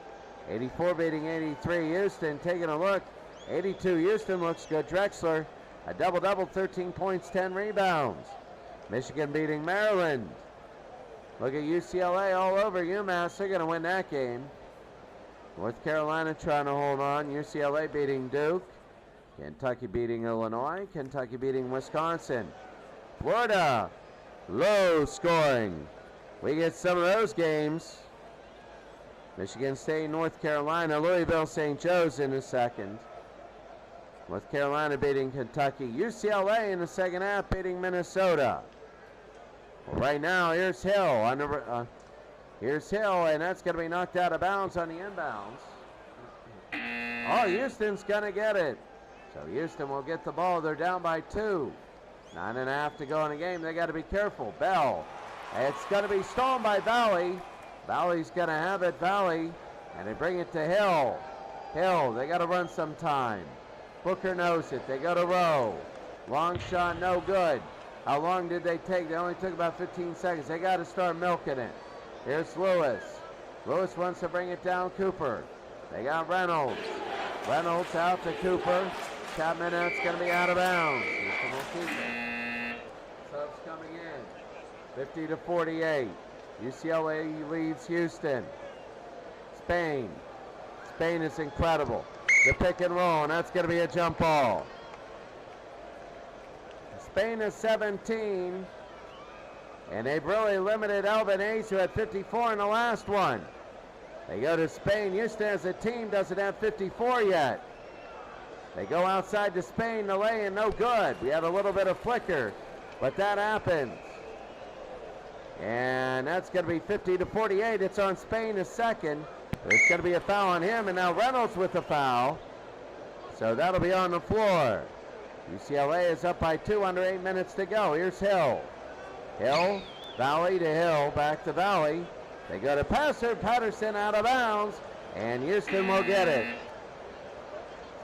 84 beating 83. Houston taking a look. 82 Houston looks good. Drexler, a double-double, 13 points, 10 rebounds. Michigan beating Maryland. Look at UCLA all over UMass. They're going to win that game. North Carolina trying to hold on. UCLA beating Duke. Kentucky beating Illinois. Kentucky beating Wisconsin. Florida, low scoring. We get some of those games. Michigan State, North Carolina, Louisville, St. Joe's in the second. North Carolina beating Kentucky. UCLA in the second half beating Minnesota. Well, right now, here's Hill. Here's Hill, and that's going to be knocked out of bounds on the inbounds. Oh, Houston's going to get it. So Houston will get the ball. They're down by 2. 9.5 to go in the game. They got to be careful. Bell. It's going to be stolen by Valley. Valley's going to have it. Valley. And they bring it to Hill. Hill, they got to run some time. Booker knows it. They go to Rowe. Long shot, no good. How long did they take? They only took about 15 seconds. They got to start milking it. Here's Lewis. Lewis wants to bring it down. Cooper. They got Reynolds. Reynolds out to Cooper. Chapman, that's going to be out of bounds. Houston will keep it. Subs coming in. 50-48. UCLA leads Houston. Spain. Spain is incredible. The pick and roll, and that's going to be a jump ball. Spain is 17. And they've really limited Elvin Hayes, who had 54 in the last one. They go to Spain. Houston as a team doesn't have 54 yet. They go outside to Spain, the lay, and no good. We had a little bit of flicker, but that happens. And that's going to be 50-48. It's on Spain a second. There's going to be a foul on him, and now Reynolds with the foul. So that'll be on the floor. UCLA is up by 2 under 8 minutes to go. Here's Hill. Hill, Valley to Hill, back to Valley. They go to Passer, Patterson out of bounds, and Houston will get it.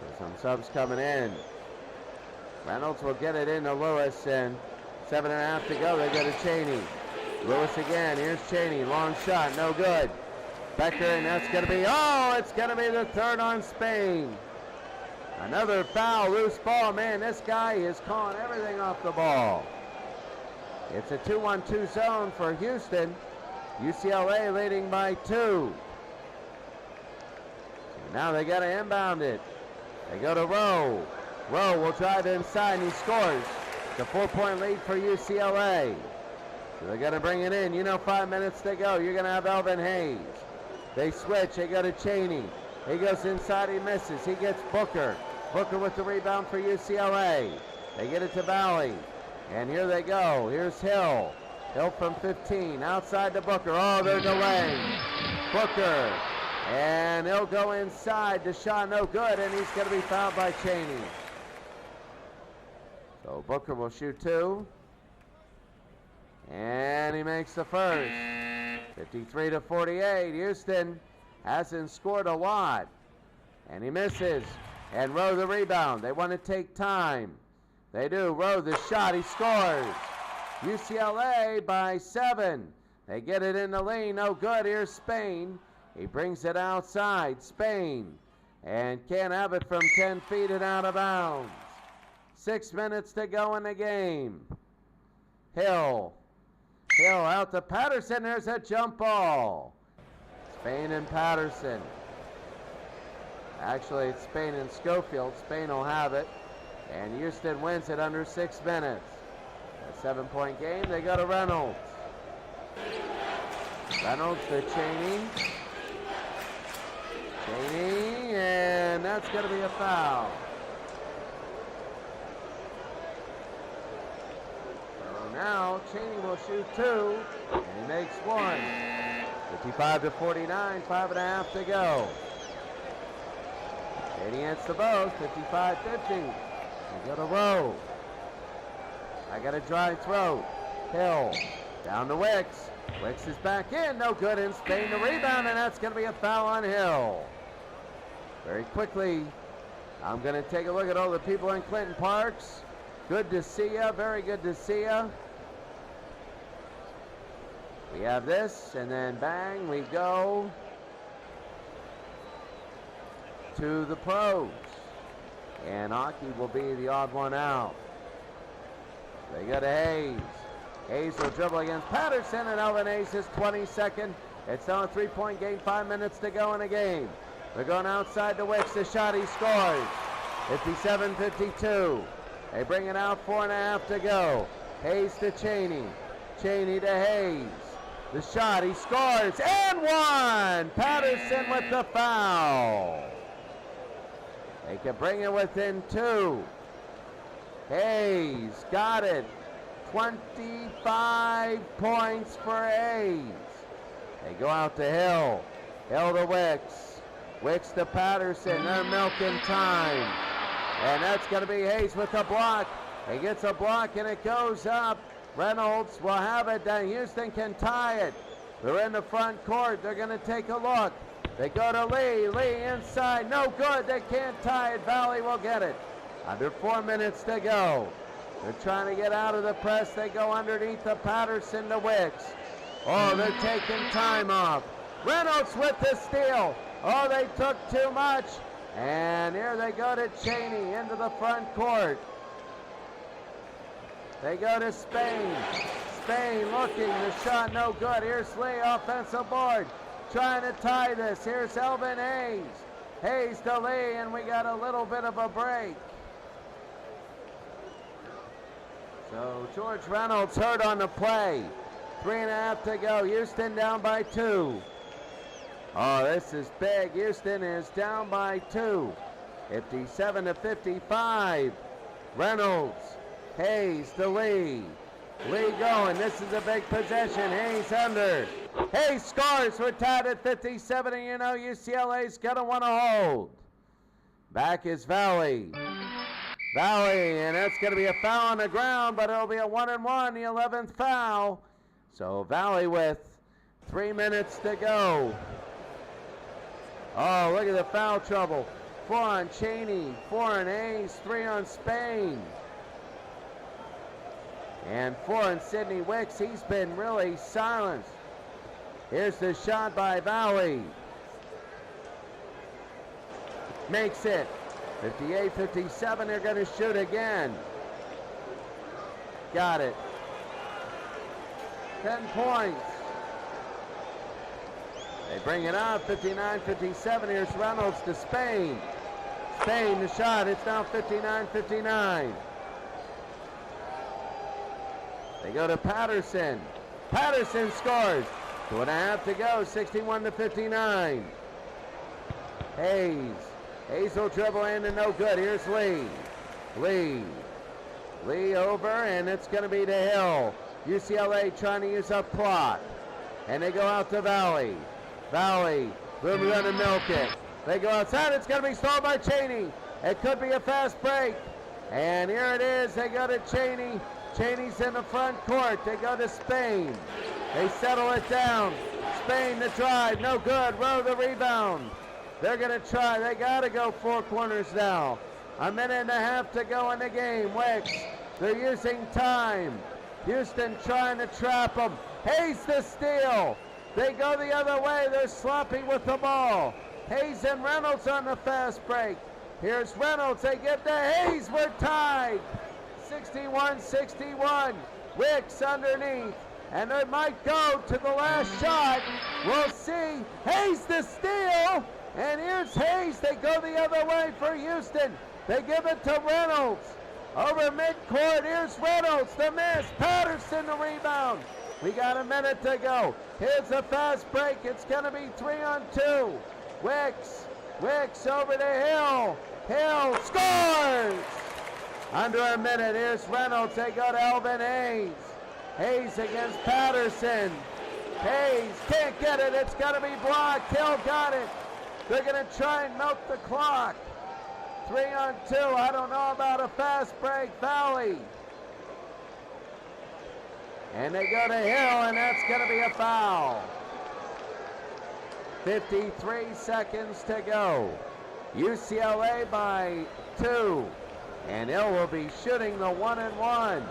So some subs coming in. Reynolds will get it into Lewis, and 7.5 to go. They go to Chaney. Lewis again. Here's Chaney. Long shot. No good. Becker, and that's going to be, it's going to be the third on Spain. Another foul. Loose ball. Man, this guy is calling everything off the ball. It's a 2-1-2 zone for Houston. UCLA leading by 2. So now they got to inbound it. They go to Rowe. Rowe will drive inside, and he scores. It's a 4-point lead for UCLA. So they're going to bring it in. 5 minutes to go. You're going to have Elvin Hayes. They switch. They go to Chaney. He goes inside. He misses. He gets Booker. Booker with the rebound for UCLA. They get it to Valley. And here they go. Here's Hill. Hill from 15. Outside to Booker. Oh, they're delaying. Booker. And he'll go inside. The shot no good. And he's going to be fouled by Chaney. So Booker will shoot 2. And he makes the first. 53-48. Houston hasn't scored a lot. And he misses. And Rowe the rebound. They want to take time. They do. Rowe the shot. He scores. UCLA by 7. They get it in the lane. No good. Here's Spain. He brings it outside. Spain. And can't have it from 10 feet and out of bounds. 6 minutes to go in the game. Hill out to Patterson. There's a jump ball. Spain and Patterson. Actually, it's Spain and Schofield. Spain will have it. And Houston wins it under 6 minutes. A 7-point game. They go to Reynolds. Reynolds to Cheney. And that's going to be a foul. So now Cheney will shoot 2, and he makes 1. 55-49, 5.5 to go. Cheney hits the both, 55-50. They go to Rowe. I got a dry throat. Hill down to Wicks. Wicks is back in, no good, in Spain the rebound, and that's going to be a foul on Hill. Very quickly, I'm going to take a look at all the people in Clinton Parks. Good to see you, very good to see you. We have this, and then bang, we go to the pros. And Aki will be the odd one out. They go to Hayes. Hayes will dribble against Patterson, and Elvin Hayes is 22nd. It's now a 3-point game, 5 minutes to go in the game. They're going outside to Wicks. The shot, he scores. 57-52. They bring it out, 4.5 to go. Hayes to Cheney. Cheney to Hayes. The shot, he scores, and 1! Patterson with the foul. They can bring it within 2. Hayes got it. 25 points for Hayes. They go out to Hill. Hill to Wicks. Wicks to Patterson. They're milking time. And that's going to be Hayes with a block. He gets a block and it goes up. Reynolds will have it. Then Houston can tie it. They're in the front court. They're going to take a look. They go to Lee. Lee inside. No good. They can't tie it. Valley will get it. Under 4 minutes to go. They're trying to get out of the press. They go underneath the Patterson to Wicks. Oh, they're taking time off. Reynolds with the steal. Oh, they took too much. And here they go to Cheney into the front court. They go to Spain. Spain looking. The shot no good. Here's Lee, offensive board. Trying to tie this. Here's Elvin Hayes. Hayes to Lee, and we got a little bit of a break. So George Reynolds hurt on the play. 3.5 to go. Houston down by 2. Oh, this is big. Houston is down by 2. 57-55. Reynolds. Hayes to Lee. Lee going. This is a big possession. Hayes under. Hayes scores. We're tied at 57, and you know UCLA's going to want to hold. Back is Valley. Valley, and that's going to be a foul on the ground, but it'll be a 1-and-1, the 11th foul. So Valley with 3 minutes to go. Oh, look at the foul trouble. 4 on Cheney, 4 on Hayes, 3 on Spain. And 4 on Sidney Wicks. He's been really silenced. Here's the shot by Valley. Makes it. 58-57, they're going to shoot again. Got it. 10 points. They bring it out, 59-57. Here's Reynolds to Spain. Spain, the shot. It's now 59-59. They go to Patterson. Patterson scores. 2.5 to go, 61-59. Hayes. Hayes will dribble in and no good. Here's Lee. Lee over, and it's going to be to Hill. UCLA trying to use up clock. And they go out to Valley. Valley, we're going to milk it. They go outside. It's going to be stalled by Cheney. It could be a fast break. And here it is. They go to Cheney. Cheney's in the front court. They go to Spain. They settle it down. Spain the drive. No good. Rowe the rebound. They're going to try. They got to go four corners now. A minute and a half to go in the game. Wicks. They're using time. Houston trying to trap them. Hayes the steal. They go the other way. They're sloppy with the ball. Hayes and Reynolds on the fast break. Here's Reynolds. They get to Hayes. We're tied. 61-61. Wicks underneath. And they might go to the last shot. We'll see. Hayes the steal. And here's Hayes. They go the other way for Houston. They give it to Reynolds. Over midcourt. Here's Reynolds. The miss. Patterson the rebound. We got a minute to go. Here's a fast break. It's going to be 3-on-2. Wicks. Wicks over to Hill. Hill scores! Under a minute. Here's Reynolds. They go to Elvin Hayes. Hayes against Patterson. Hayes can't get it. It's got to be blocked. Hill got it. They're going to try and milk the clock. 3-on-2. I don't know about a fast break. Valley. And they go to Hill, and that's going to be a foul. 53 seconds to go. UCLA by 2. And Hill will be shooting the 1-and-1.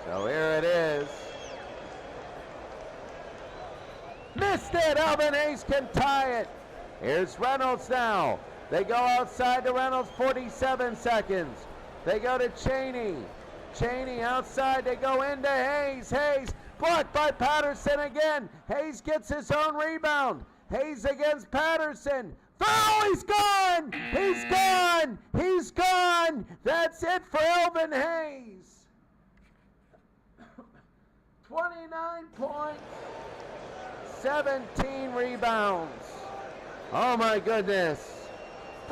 So here it is. Missed it. Elvin Hayes can tie it. Here's Reynolds now. They go outside to Reynolds, 47 seconds. They go to Cheney. Cheney outside. They go into Hayes. Hayes blocked by Patterson again. Hayes gets his own rebound. Hayes against Patterson. Foul! He's gone! He's gone! He's gone! That's it for Elvin Hayes. 29 points, 17 rebounds. Oh my goodness.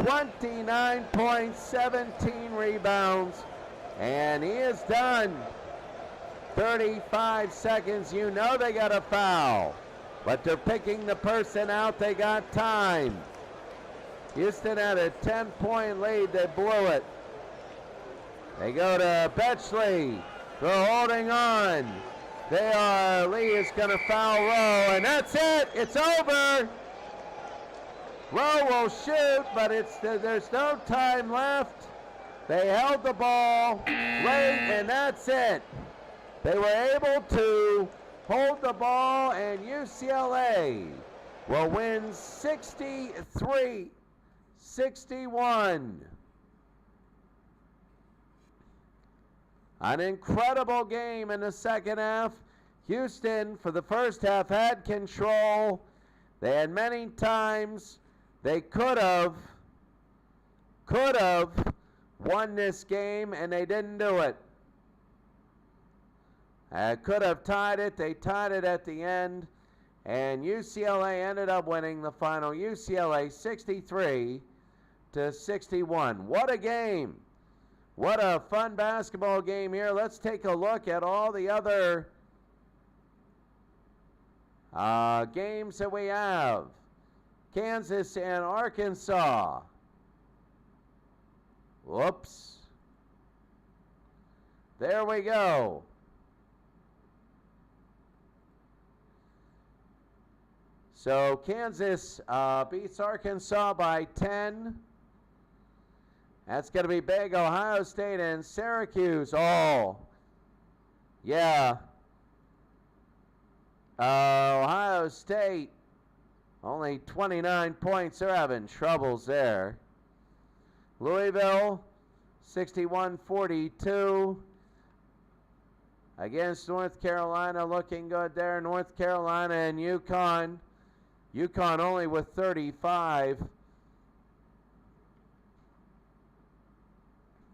29 points, 17 rebounds, and he is done. 35 seconds, you know they got a foul, but they're picking the person out. They got time. Houston had a 10-point lead. They blew it. They go to Betchley. They're holding on. Lee is going to foul Rowe, and that's it. It's over. Rowe will shoot, but there's no time left. They held the ball late, and that's it. They were able to hold the ball, and UCLA will win 63-61. An incredible game in the second half. Houston, for the first half, had control. They had many times they could have won this game, and they didn't do it. Could have tied it. They tied it at the end, and UCLA ended up winning the final. UCLA 63-61. What a game. What a fun basketball game here. Let's take a look at all the other games that we have. Kansas and Arkansas. Whoops. There we go. So Kansas beats Arkansas by 10. That's going to be big. Ohio State and Syracuse. Oh, yeah. Ohio State, only 29 points. They're having troubles there. Louisville, 61-42. Against North Carolina, looking good there. North Carolina and UConn. UConn only with 35.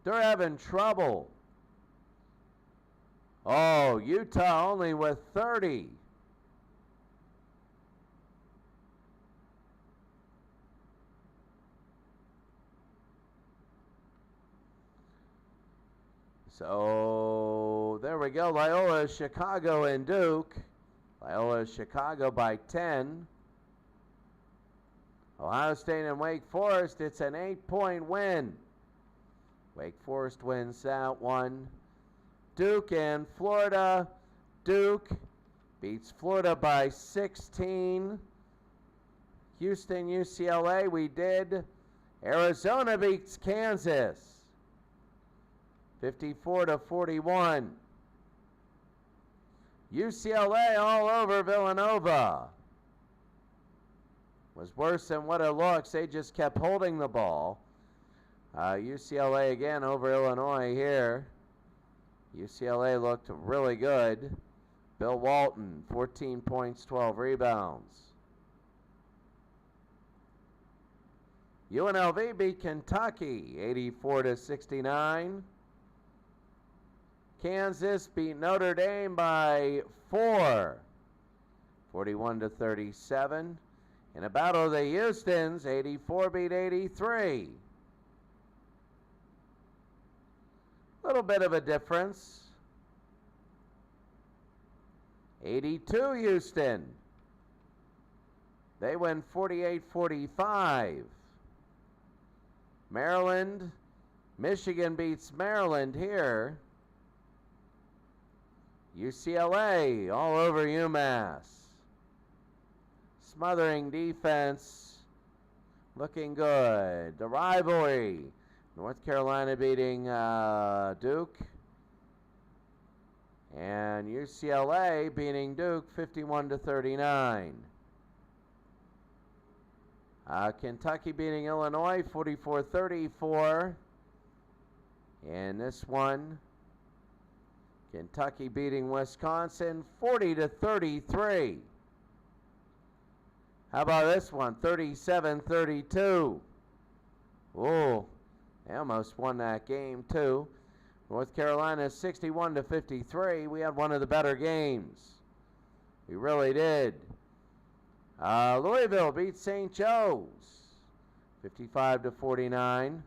They're having trouble. Oh, Utah only with 30. So there we go. Loyola, Chicago, and Duke. Loyola, Chicago by 10. Ohio State and Wake Forest, it's an 8-point win. Wake Forest wins that one. Duke and Florida. Duke beats Florida by 16. Houston, UCLA, we did. Arizona beats Kansas 54-41. UCLA all over Villanova. Was worse than what it looks. They just kept holding the ball. UCLA again over Illinois here. UCLA looked really good. Bill Walton, 14 points, 12 rebounds. UNLV beat Kentucky, 84-69. Kansas beat Notre Dame by 4, 41-37. In a battle of the Houstons, 84 beat 83. Little bit of a difference. 82 Houston. They win 48-45. Maryland, Michigan beats Maryland here. UCLA all over UMass. Smothering defense, looking good. The rivalry, North Carolina beating Duke, and UCLA beating Duke 51-39. Kentucky beating Illinois 44-34. And this one, Kentucky beating Wisconsin 40-33. How about this one? 37-32. Oh, they almost won that game too. North Carolina 61-53. We had one of the better games. We really did. Louisville beat St. Joe's 55-49.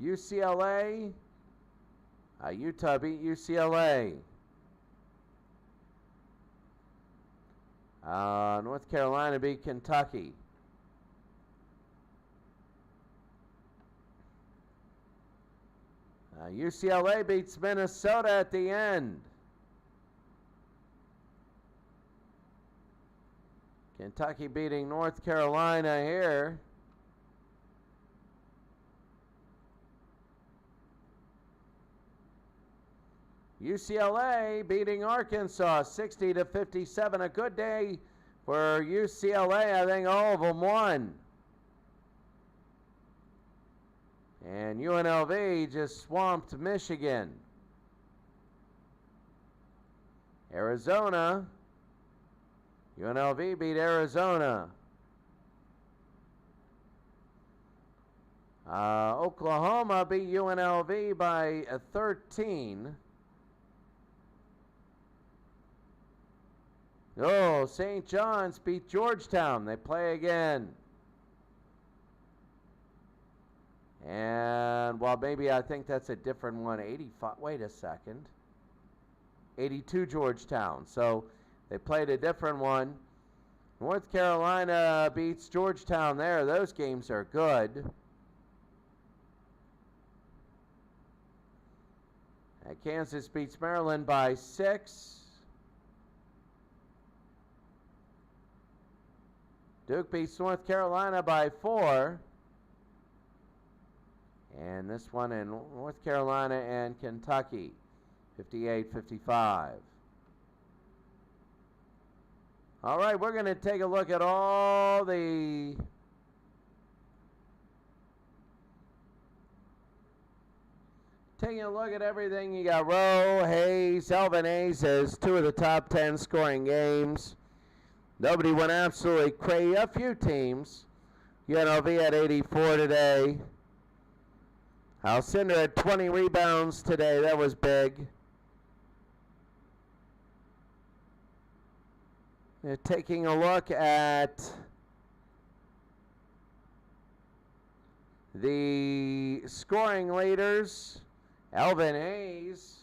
UCLA, Utah beat UCLA. North Carolina beat Kentucky. UCLA beats Minnesota at the end. Kentucky beating North Carolina here. UCLA beating Arkansas 60-57. A good day for UCLA. I think all of them won. And UNLV just swamped Michigan. Arizona. UNLV beat Arizona. Oklahoma beat UNLV by 13. Oh, St. John's beat Georgetown. They play again. And, well, maybe I think that's a different one. 85. Wait a second. 82 Georgetown. So they played a different one. North Carolina beats Georgetown there. Those games are good. Kansas beats Maryland by 6. Duke beats North Carolina by 4. And this one in North Carolina and Kentucky, 58-55. All right, we're going to take a look at all the taking a look at everything. You got Rowe, Hayes, Elvin Hayes as 2 of the top 10 scoring games. Nobody went absolutely crazy. A few teams. UNLV had 84 today. Alcindor had 20 rebounds today. That was big. Taking a look at the scoring leaders. Elvin Hayes.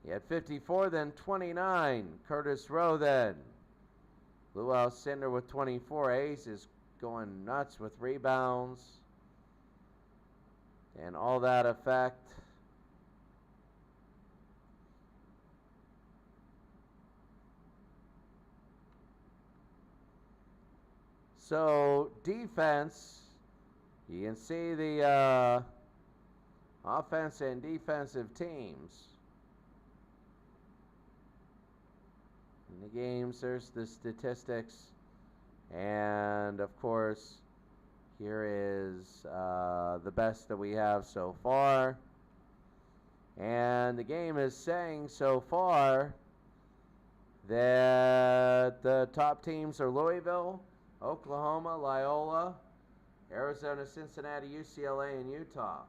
He had 54, then 29. Curtis Rowe then. Lou Alcindor with 24. Ace is going nuts with rebounds and all that effect. So defense, you can see the offense and defensive teams. In the games, there's the statistics. And of course, here is the best that we have so far. And the game is saying so far that the top teams are Louisville, Oklahoma, Loyola, Arizona, Cincinnati, UCLA, and Utah.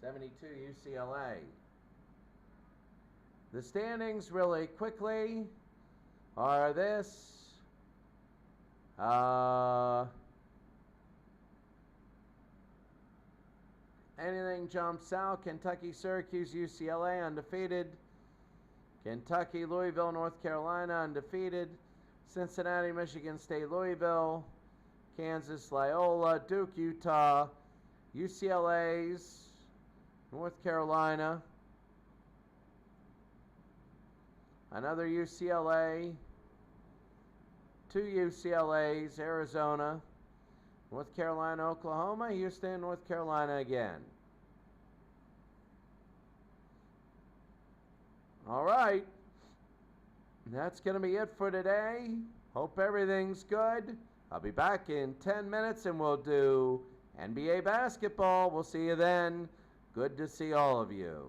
72 UCLA. The standings really quickly are this. Anything jumps out. Kentucky, Syracuse, UCLA undefeated. Kentucky, Louisville, North Carolina undefeated. Cincinnati, Michigan State, Louisville. Kansas, Loyola, Duke, Utah. UCLA's, North Carolina. Another UCLA. Two UCLA's, Arizona. North Carolina, Oklahoma. Houston, North Carolina again. All right. That's going to be it for today. Hope everything's good. I'll be back in 10 minutes and we'll do NBA basketball. We'll see you then. Good to see all of you.